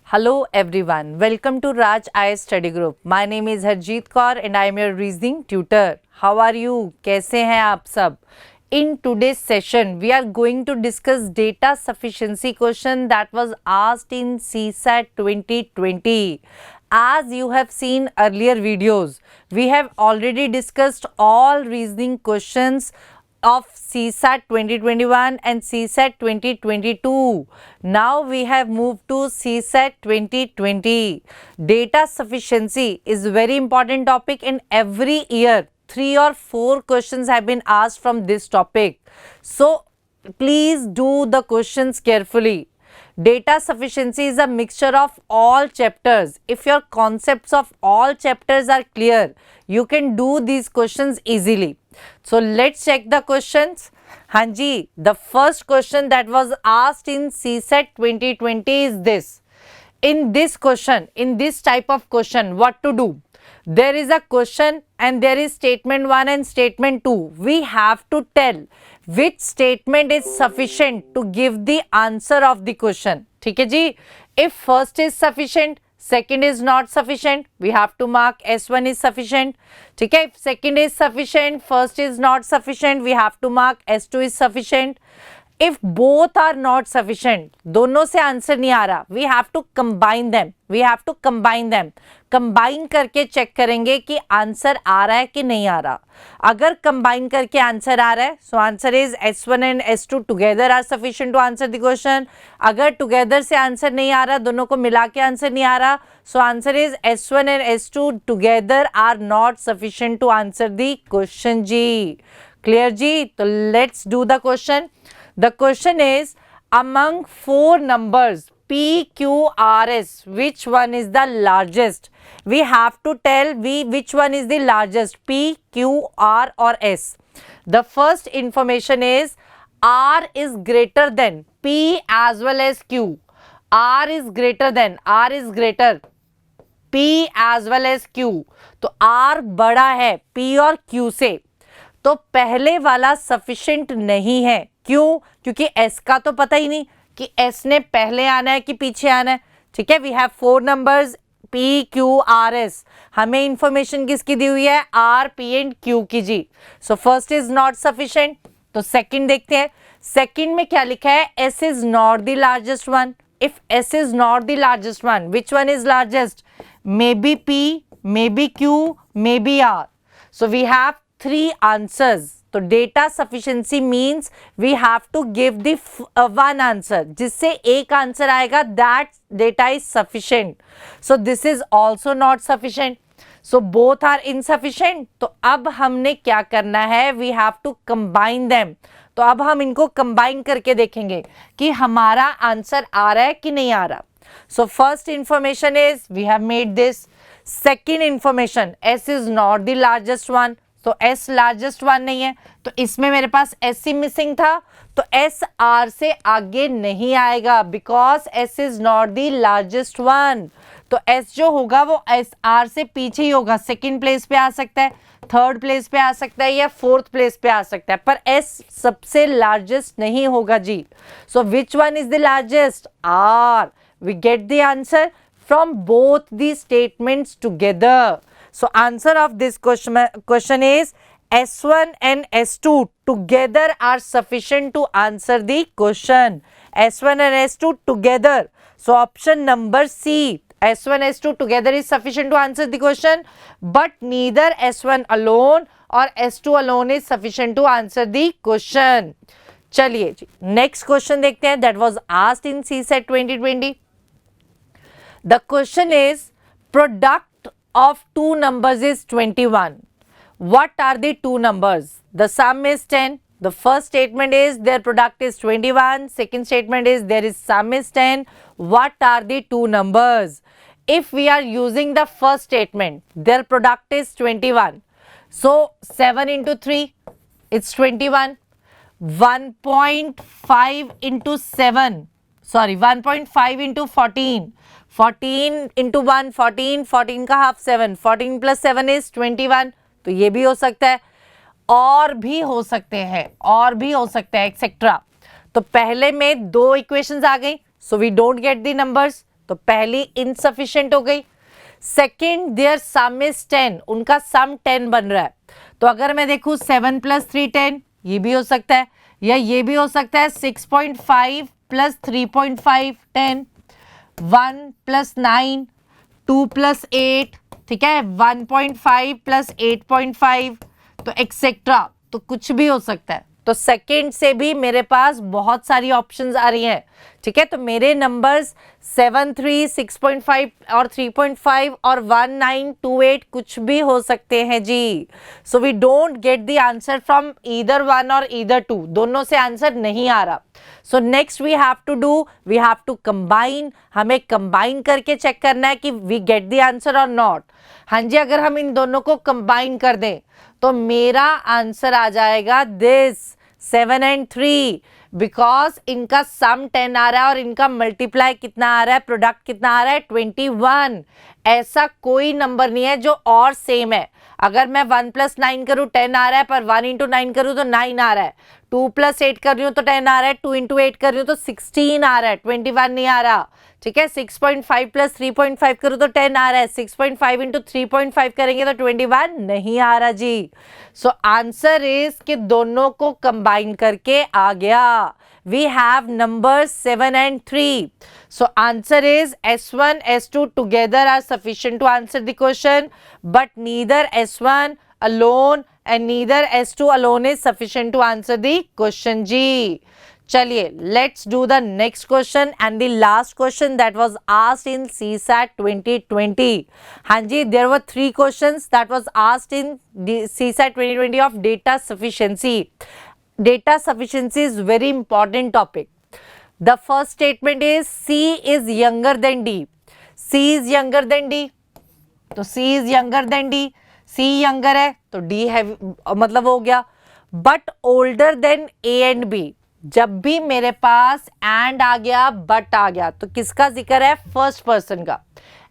Hello everyone, welcome to Raj IAS Study Group. My name is Harjeet Kaur and I am your reasoning tutor. How are you? कैसे हैं आप सब? In today's session, we are going to discuss data sufficiency question that was asked in CSAT 2020. As you have seen earlier videos, we have already discussed all reasoning questions of CSAT 2021 and CSAT 2022. Now we have moved to CSAT 2020. Data sufficiency is a very important topic in every year. 3 or 4 questions have been asked from this topic. So please do the questions carefully. Data sufficiency is a mixture of all chapters. If your concepts of all chapters are clear, you can do these questions easily. So let's check the questions. Hanji, the first question that was asked in CSAT 2020 is this. In this question, in this type of question, what to do? There is a question and there is statement 1 and statement 2. We have to tell which statement is sufficient to give the answer of the question. ठीक है जी? If first is sufficient, second is not sufficient, we have to mark S1 is sufficient. ठीक है? If second is sufficient, first is not sufficient, we have to mark S2 is sufficient. If both are not sufficient, दोनों से answer नहीं आ रहा, we have to combine them. We have to combine them. Combine करके check करेंगे कि answer आ रहा है कि नहीं आ रहा. अगर कंबाइन करके आंसर आ रहा है, so answer is S1 and S2 together are sufficient to answer the question. अगर टुगेदर से आंसर नहीं आ रहा, दोनों को मिला के आंसर नहीं आ रहा, so answer is S1 and S2 together are not sufficient to answer the question जी. क्लियर जी? तो let's do the question. The question is, among 4 numbers P, Q, R, S, which one is the largest? We have to tell which one is the largest, P, Q, R or S. The first information is R is greater than P as well as Q. R is greater than, R is greater P as well as Q. तो R बड़ा है P और Q से. तो पहले वाला sufficient नहीं है. क्यों? क्योंकि S का तो पता ही नहीं कि S ने पहले आना है कि पीछे आना है. ठीक है, we have 4 numbers P, Q, R, S. हमें इंफॉर्मेशन किसकी दी हुई है? R, P एंड Q की जी. So first is not sufficient. तो सेकंड देखते हैं. सेकंड में क्या लिखा है? S is not the largest one. If S is not the largest one, which one is largest? May be P, may be Q, may be R. So we have 3 answers. तो data sufficiency means we have to give the one answer. जिससे एक answer आएगा, that data is sufficient. So this is also not sufficient. So both are insufficient. तो अब हमने क्या करना है? We have to combine them. तो अब हम इनको कंबाइन करके देखेंगे कि हमारा आंसर आ रहा है कि नहीं आ रहा. So first information is we have made this. Second information, S is not the largest one. तो S लार्जेस्ट वन नहीं है, तो इसमें मेरे पास S मिसिंग था. तो S R से आगे नहीं आएगा because S is not the largest one. तो S जो होगा वो S R से पीछे ही होगा. सेकंड प्लेस पे आ सकता है, थर्ड प्लेस पे आ सकता है या फोर्थ प्लेस पे आ सकता है, पर S सबसे लार्जेस्ट नहीं होगा जी. So which one is the largest? R. We get the answer from both the statements together. So answer of this question is S1 and S2 together are sufficient to answer the question. S1 and S2 together. So option number C, S1 S2 together is sufficient to answer the question, but neither S1 alone or S2 alone is sufficient to answer the question. चलिए जी next question देखते हैं. That was asked in CSAT 2020. The question is product of 2 numbers is 21. What are the 2 numbers? The sum is 10. The first statement is their product is 21. Second statement is there is sum is 10. What are the 2 numbers? If we are using the first statement, their product is 21. So 7 into 3, it's 21. 1.5 into 7. Sorry, 1.5 into 14. 14 into 1, 14, 14 का half 7, 14 plus 7 is 21. तो ये भी हो सकता है, और भी हो सकते हैं, और भी हो सकता है एक्सेट्रा. तो पहले में 2 इक्वेशंस आ गई, so we don't get the numbers. तो पहली इनसफिशिएंट हो गई। सेकेंड, देयर सम इज 10, उनका सम 10 बन रहा है। तो अगर मैं देखूं 7 + 3 10, ये भी हो सकता है, या ये भी हो सकता है 6.5 + 3.5 10, 1 + 9 2 + 8, ठीक है, 1.5 + 8.5, तो एक्सेट्रा, तो कुछ भी हो सकता है। तो सेकंड से भी मेरे पास बहुत सारी ऑप्शंस आ रही हैं, ठीक है। तो मेरे नंबर्स 7 3 6.5 और 3.5 और 1 9 2 8 कुछ भी हो सकते हैं जी। So we don't get the answer from either 1 और ईदर 2, दोनों से आंसर नहीं आ रहा। So next we have to do, we have to combine, हमें कंबाइन करके चेक करना है कि वी गेट द आंसर और नॉट। हाँ जी, अगर हम इन दोनों को कंबाइन कर दें तो मेरा आंसर आ जाएगा दिस 7 and 3, बिकॉज इनका सम 10 आ रहा है और इनका मल्टीप्लाई कितना आ रहा है, प्रोडक्ट कितना आ रहा है 21। ऐसा कोई नंबर नहीं है जो और सेम है। अगर मैं 1 + 9 करूँ 10 आ रहा है, पर 1 × 9 करूँ तो 9 आ रहा है, 2 + 8 कर रही हूँ तो 10 आ रहा है, 2 × 8 कर रही हूँ तो 16 आ रहा है, 21 नहीं आ रहा, ठीक है। 6.5 + 3.5 करूँ तो 10 आ रहा है, 6.5 × 3.5 करेंगे तो 21 नहीं आ रहा जी। सो आंसर इज कि दोनों को कंबाइन करके आ गया। We have numbers 7 and 3. So answer is S1, S2 together are sufficient to answer the question, but neither S1 alone and neither S2 alone is sufficient to answer the question जी। चलिए, let's do the next question and the last question that was asked in CSAT 2020. हाँ जी, there were 3 questions that was asked in the CSAT 2020 of data sufficiency. Data sufficiency is very important topic. The first statement is C is younger than D. C is younger than D. तो C is younger than D. C younger है तो D है, मतलब हो गया। But older than A and B. जब भी मेरे पास and आ गया but आ गया तो किसका जिक्र है, फर्स्ट पर्सन का।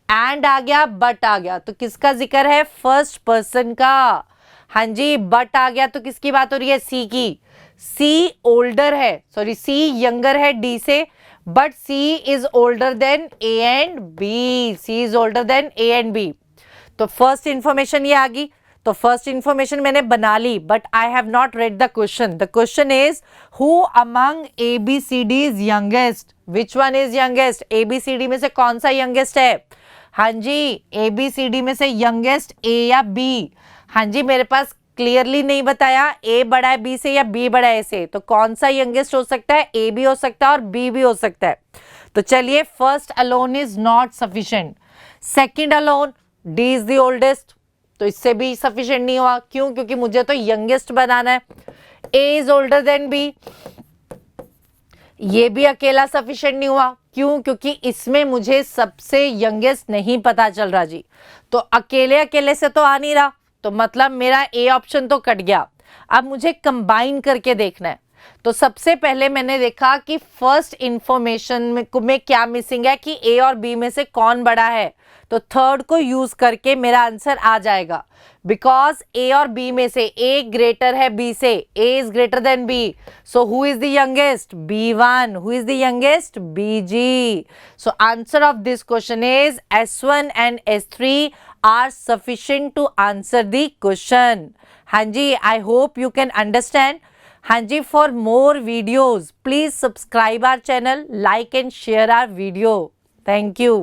and आ गया but आ गया तो किसका जिक्र है, फर्स्ट पर्सन का। हाँ जी, but आ गया तो किसकी बात हो रही है, C की। C ओल्डर है, सॉरी C यंगर है D से, but C is older than A and B। C is older than A and B। तो फर्स्ट इंफॉर्मेशन ये आ गई। तो फर्स्ट इंफॉर्मेशन मैंने बना ली, but I have not read the question. The question is who among ABCD is youngest, which one is youngest. ABCD में से कौन सा यंगेस्ट है, हाँ जी, ABCD में से यंगेस्ट A या B। हाँ जी, मेरे पास क्लियरली नहीं बताया A बड़ा है B से या B बड़ा है A से, तो कौन सा यंगेस्ट हो सकता है, A भी हो सकता है और B भी हो सकता है। तो चलिए, first alone is not sufficient. Second alone D is the oldest, तो इससे भी सफिशिएंट नहीं हुआ। क्यों, क्योंकि मुझे तो यंगेस्ट बनाना है। A is older then B, ये भी अकेला सफिशिएंट नहीं हुआ। क्यों, क्योंकि इसमें मुझे सबसे यंगेस्ट नहीं पता चल रहा जी। तो अकेले अकेले से तो आ नहीं रहा, तो मतलब मेरा A ऑप्शन तो कट गया। अब मुझे कंबाइन करके देखना है। तो सबसे पहले मैंने देखा कि फर्स्ट इंफॉर्मेशन में क्या मिसिंग है, कि A और B में से कौन बड़ा है। तो थर्ड को यूज करके मेरा आंसर आ जाएगा, बिकॉज A और B में से A ग्रेटर है B से, A is greater than B। So who is the youngest, B1। Who is the youngest, BG। So answer of this question is S1 and S3 are sufficient to answer the question. हाँ जी, I hope you can understand. हाँ जी, for more videos, please subscribe our channel, like and share our video. Thank you.